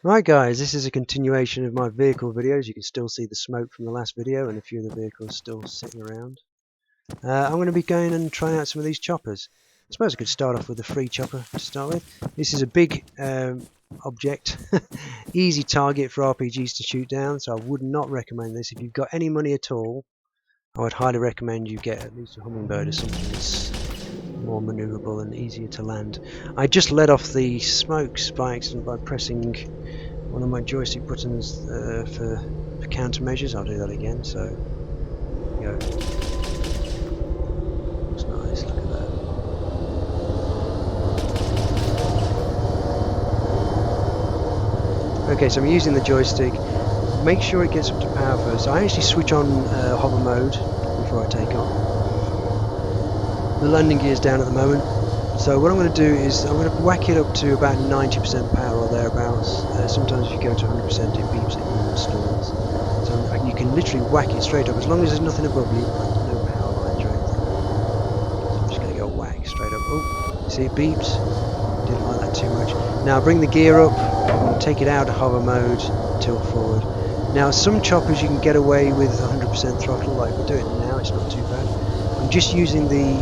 Right guys, this is a continuation of my vehicle videos. You can still see the smoke from the last video and a few of the vehicles still sitting around. I'm going to be going and trying out some of these choppers. I suppose I could start off with a free chopper to start with. This is a big object, easy target for RPGs to shoot down, so I would not recommend this. If you've got any money at all, I would highly recommend you get at least a Hummingbird or something that's more manoeuvrable and easier to land. I just let off the smokes by accident by pressing one of my joystick buttons for countermeasures. I'll do that again. So, go. Looks nice. Look at that. Okay, so I'm using the joystick. Make sure it gets up to power first. I actually switch on hover mode before I take off. The landing gear is down at the moment. So what I'm going to do is I'm going to whack it up to about 90% power or thereabouts. Sometimes if you go to 100% it beeps it and stalls. So you can literally whack it straight up as long as there's nothing above you, like no power lines or anything. So I'm just going to go whack straight up. Oh, see it beeps? Didn't like that too much. Now bring the gear up, take it out of hover mode, tilt forward. Now some choppers you can get away with 100% throttle, like we're doing now, it's not too bad. I'm just using the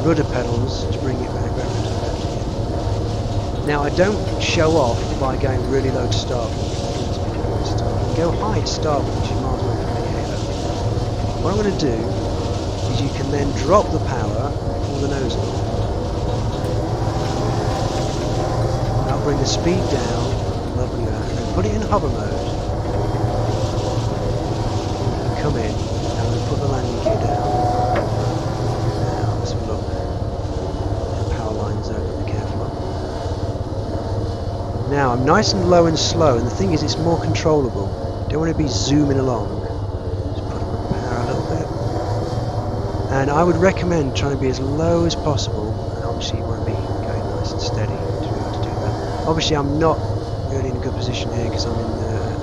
rudder pedals to bring it back around to the left again. Now I don't show off by going really low to start with. You can go high to start with, which is miles away from the air. What I'm going to do is you can then drop the power before the nose off. I'll bring the speed down, lovely that, and then put it in hover mode. Come in, and I'm going to put the landing gear down. Now I'm nice and low and slow, and the thing is it's more controllable. Don't want to be zooming along. Just put up the power a little bit. And I would recommend trying to be as low as possible, and obviously you want to be going nice and steady to be able to do that. Obviously I'm not really in a good position here because I'm in the open.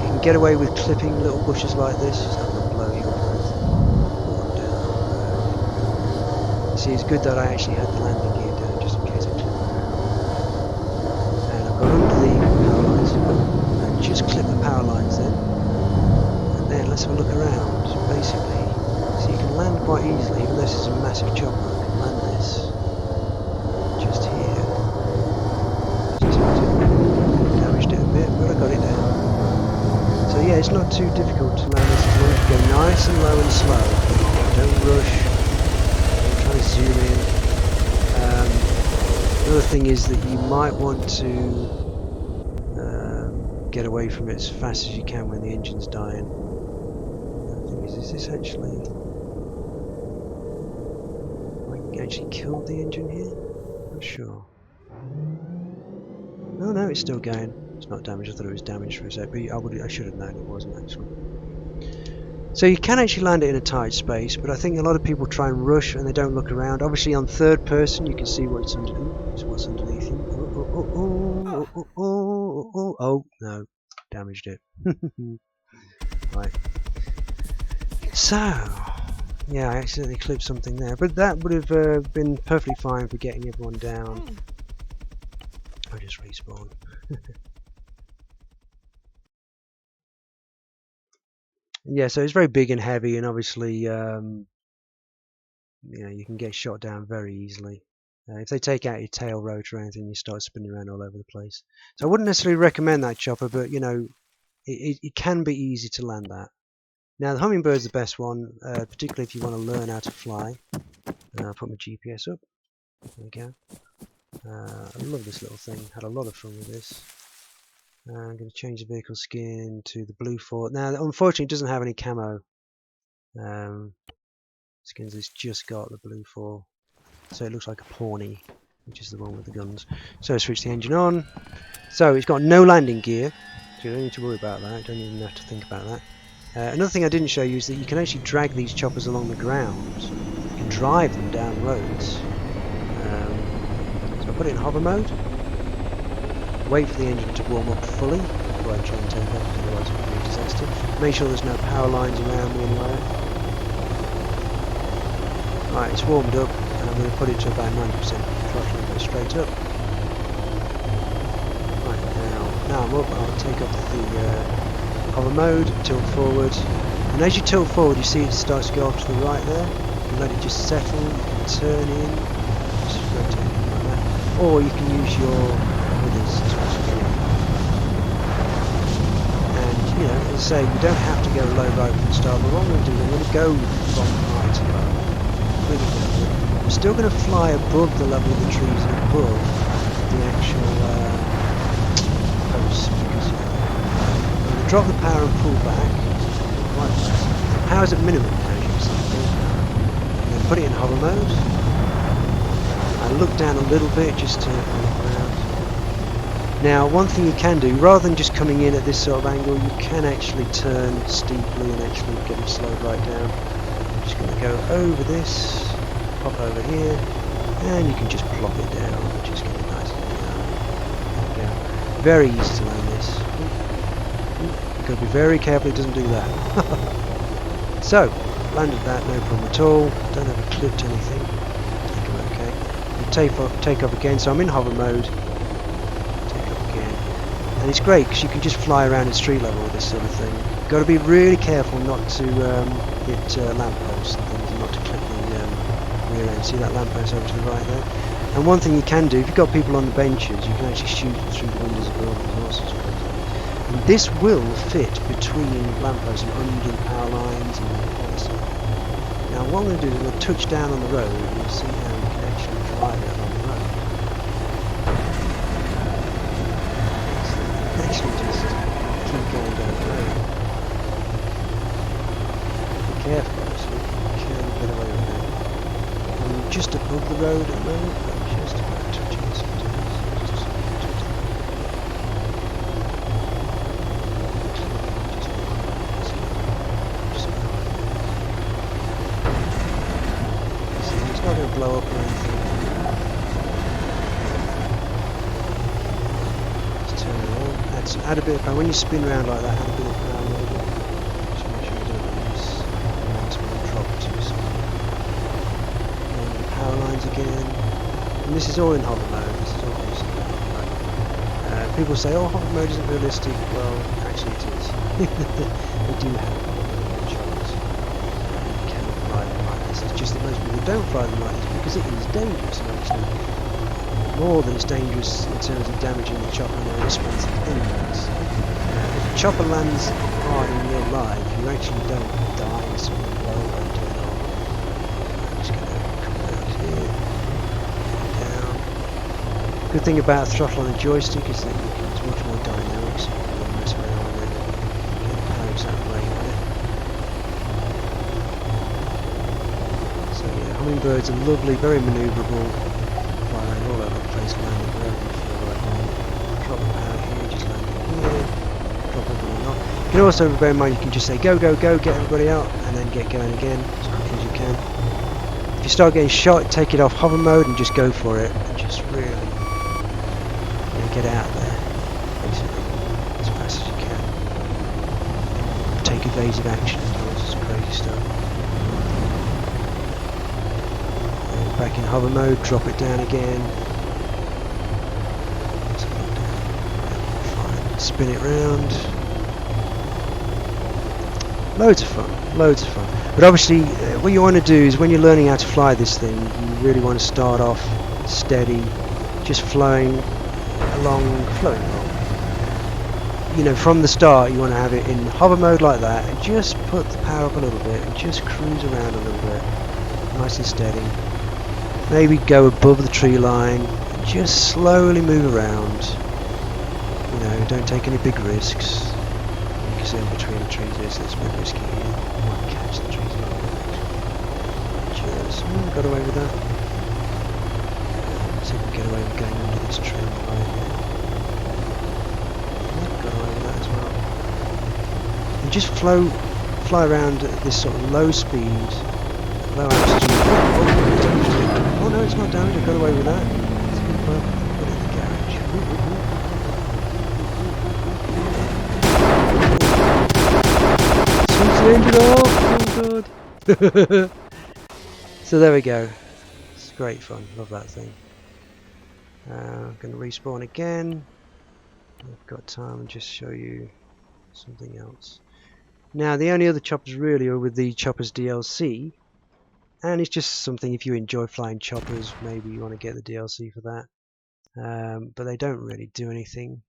You can get away with clipping little bushes like this, it's not going to blow you up or anything. See, it's good that I actually had the landing gear down just in case I clip. Under the power lines and just clip the power lines then, and then let's have a look around. Basically, so you can land quite easily. Even though this is a massive chopper, I can land this just here. Just damaged it a bit, but I got it down. So yeah, it's not too difficult to land this as long as you go nice and low and slow. Don't rush. Don't try to zoom in. Another thing is that you might want to get away from it as fast as you can when the engine's dying. The thing is this actually... I actually killed the engine here? Not sure. Oh no, it's still going. It's not damaged. I thought it was damaged for a sec, but I should have known it wasn't actually. So you can actually land it in a tight space, but I think a lot of people try and rush and they don't look around. Obviously on third person you can see what's underneath you. Oh no, damaged it. Right. So yeah, I accidentally clipped something there, but that would have been perfectly fine for getting everyone down. I just respawn. Yeah, so it's very big and heavy, and obviously, you know, you can get shot down very easily. If they take out your tail rotor or anything, you start spinning around all over the place. So I wouldn't necessarily recommend that chopper, but you know, it can be easy to land that. Now the Hummingbird's the best one, particularly if you want to learn how to fly. I'll put my GPS up. There we go. I love this little thing. Had a lot of fun with this. I'm going to change the vehicle skin to the blue fort. Now, unfortunately, it doesn't have any camo. Skins has just got the blue fort, so it looks like a Pawnee, which is the one with the guns. So switch the engine on. So it's got no landing gear, so you don't need to worry about that. You don't even have to think about that. Another thing I didn't show you is that you can actually drag these choppers along the ground. You can drive them down roads. So I put it in hover mode. Wait for the engine to warm up fully before I try and take off, otherwise it would be a disaster. Make sure there's no power lines around me anywhere. Right, it's warmed up, and I'm going to put it to about 90% throttle and go straight up. come up, I'll take off the hover mode, tilt forward, and as you tilt forward you see it starts to go off to the right there. You can let it just settle, you can turn in, just rotate it like that, or you can use your withers to and you know, as I say, you don't have to go low right from the start, but what I'm going to do is I'm going to go from high to low, really down. I'm still going to fly above the level of the trees and above the actual posts, because I'm going to drop the power and pull back quite fast. The power's at minimum now, as you can see. And then put it in hover mode. I look down a little bit just to look around. Now one thing you can do, rather than just coming in at this sort of angle, you can actually turn steeply and actually get it slowed right down. I'm just going to go over this, pop over here, and you can just plop it down, just get it nice and down. There we go. Very easy to land this. You've got to be very careful it doesn't do that. So, landed that, no problem at all. Don't have a clipped anything. Take them okay. Take off again, so I'm in hover mode. And it's great because you can just fly around at street level with this sort of thing. Got to be really careful not to hit lampposts and things, and not to clip the rear end. See that lamppost over to the right there? And one thing you can do, if you've got people on the benches, you can actually shoot through the windows of buildings and all sorts of things. And this will fit between lampposts and under the power lines and all that stuff. Now what I'm going to do is I'm going to touch down on the road and you'll see how we can actually drive it along the road. Actually just keep going down the road. Be careful, so you can get away with it. I'm just above the road at the moment, but I'm just about touching it sometimes. Just see, it's not going to blow up or anything. Add a bit of power. When you spin around like that, add a bit of power maybe. Just make sure you don't lose the drop too soon. And the power lines again. And this is all in hover mode. This is all obviously in hover mode. People say, oh, hover mode isn't realistic. Well, actually it is. We do have hover mode controls. You can fly them like this. It's just that most people don't fly them like this because it is dangerous. And actually, more than it's dangerous in terms of damaging the chopper and their expensive engines. If the chopper lands hard in real life, you actually don't die in some blow or turn on. I'm just going to come out here, down. Good thing about a throttle on a joystick is that it's much more dynamic, so you can mess around with it, get the power exact way on it. So yeah, Hummingbirds are lovely, very manoeuvrable. All over the place, landing wherever you feel right now. Drop the power here, just land it here, drop everyone off. You can also bear in mind you can just say go, go, go, get everybody out, and then get going again as quickly as you can. If you start getting shot, take it off hover mode and just go for it, and just really get out there, basically, as fast as you can. Take evasive action and all sorts of crazy stuff. Back in hover mode, drop it down again. Fine. Spin it round. Loads of fun, loads of fun. But obviously, what you want to do is when you're learning how to fly this thing, you really want to start off steady, just flowing along. You know, from the start, you want to have it in hover mode like that, and just put the power up a little bit, and just cruise around a little bit, nice and steady. Maybe go above the tree line and just slowly move around. You know, don't take any big risks. You can see in between the trees this, it's a bit risky here. You might catch the trees a little bit. Just got away with that. See if we can get away with going under this tree right here. Got away with that as well. And just fly around at this sort of low speed, low altitude. Oh no, it's not damaged, I got away with that. It's a good put it in the garage. Switch the engine off! Oh god! So there we go. It's great fun, love that thing. I'm going to respawn again. I've got time and just show you something else. Now the only other choppers really are with the choppers DLC, and it's just something if you enjoy flying choppers, maybe you want to get the DLC for that. But they don't really do anything.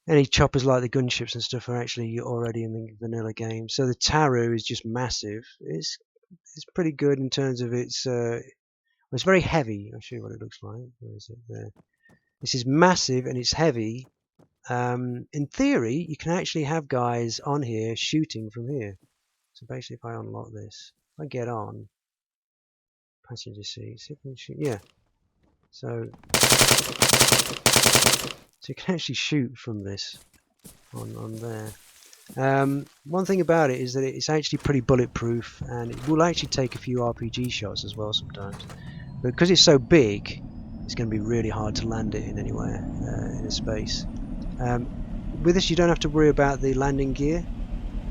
Any choppers like the gunships and stuff are actually already in the vanilla game. So the Taru is just massive. It's pretty good in terms of its. It's very heavy. I'll show you what it looks like. Where is it? There. This is massive and it's heavy. In theory, you can actually have guys on here shooting from here. So basically, if I unlock this, if I get on passenger seats, yeah. So you can actually shoot from this on there. One thing about it is that it's actually pretty bulletproof, and it will actually take a few RPG shots as well sometimes. But because it's so big, it's going to be really hard to land it in anywhere in a space. With this, you don't have to worry about the landing gear.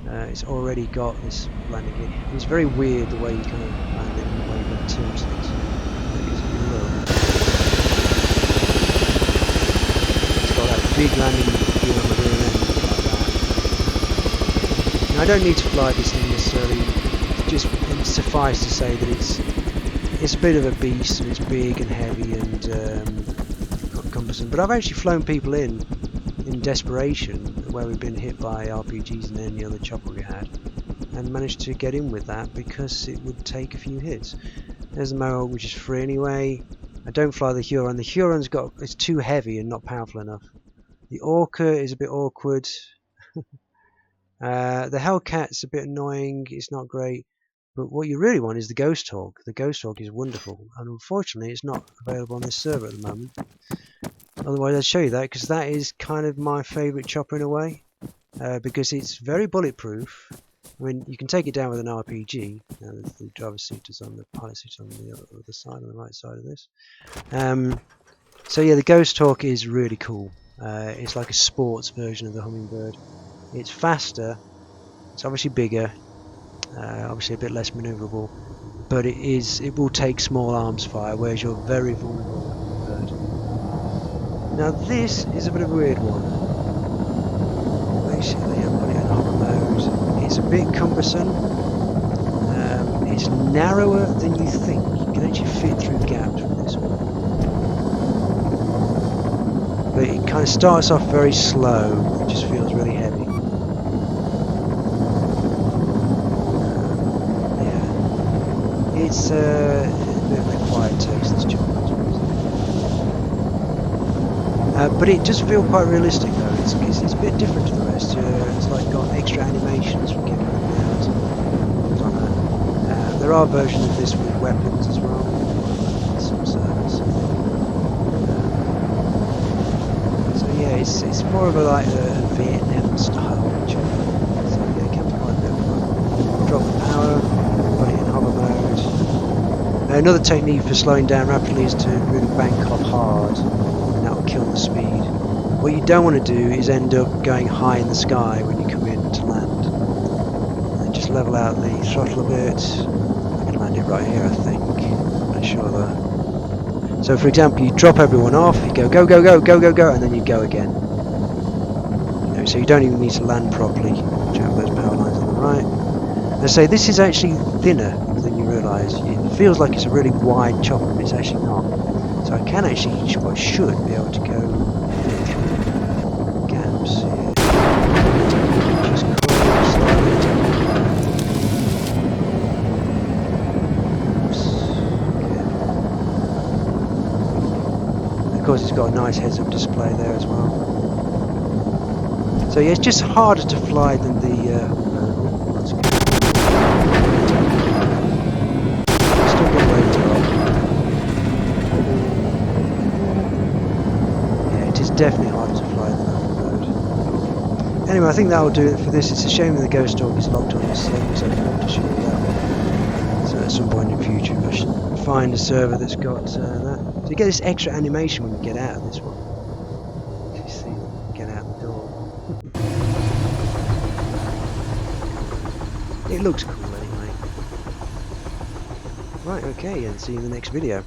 It's already got this landing gear. It's very weird the way you kind of land it and the way you got tilts it. It's got that big landing gear on the rear end like that. Now, I don't need to fly this thing necessarily. Just suffice to say that it's a bit of a beast. And it's big and heavy and cumbersome. But I've actually flown people in desperation where we've been hit by RPGs and any other chopper we had, and managed to get in with that because it would take a few hits. There's the Mohawk, which is free anyway. I don't fly the Huron. The Huron's it's too heavy and not powerful enough. The Orca is a bit awkward. The Hellcat's a bit annoying. It's not great. But what you really want is the Ghost Hawk. The Ghost Hawk is wonderful, and unfortunately it's not available on this server at the moment. Otherwise I'd show you that, because that is kind of my favourite chopper in a way, because it's very bulletproof. I mean, you can take it down with an RPG. The driver's seat is on the pilot seat on the other side, on the right side of this. So yeah, the Ghost Hawk is really cool. It's like a sports version of the Hummingbird. It's faster, it's obviously bigger, obviously a bit less manoeuvrable, but it will take small arms fire, whereas you're very vulnerable bird. Now this is a bit of a weird one. Basically, I've got it in hover mode. It's a bit cumbersome. It's narrower than you think. You can actually fit through gaps with this one. But it kind of starts off very slow. It just feels really heavy. Yeah. It's a bit of an acquired taste, this chopper. But it does feel quite realistic though. It's a bit different to the rest. It's like got extra animations for getting around on that. There are versions of this with weapons as well. Some servers. So yeah, it's more of a Vietnam style chopper. So yeah, it can be quite a bit of fun. Drop the power, put it in hover mode. Another technique for slowing down rapidly is to really bank off hard. That will kill the speed. What you don't want to do is end up going high in the sky when you come in to land. And just level out the throttle a bit. I can land it right here, I think. I'm not sure though. So for example, you drop everyone off, you go go go go go go go, and then you go again. So you don't even need to land properly. Watch out for those power lines on the right. They say this is actually thinner than you realise. It feels like it's a really wide chopper, but it's actually not. So I can actually, I should be able to go through gaps here. Just crawl slowly. Oops. Okay. Of course, it's got a nice heads-up display there as well. So yeah, it's just harder to fly than the. That's good. Still get away with it. It's definitely harder to fly than Hummingbird. Anyway, I think that will do it for this. It's a shame that the Ghost Hawk is locked on this server, so I forgot to show you that one. So at some point in the future, I should find a server that's got that. So you get this extra animation when you get out of this one. You see, get out the door. It looks cool anyway. Right, okay, and see you in the next video.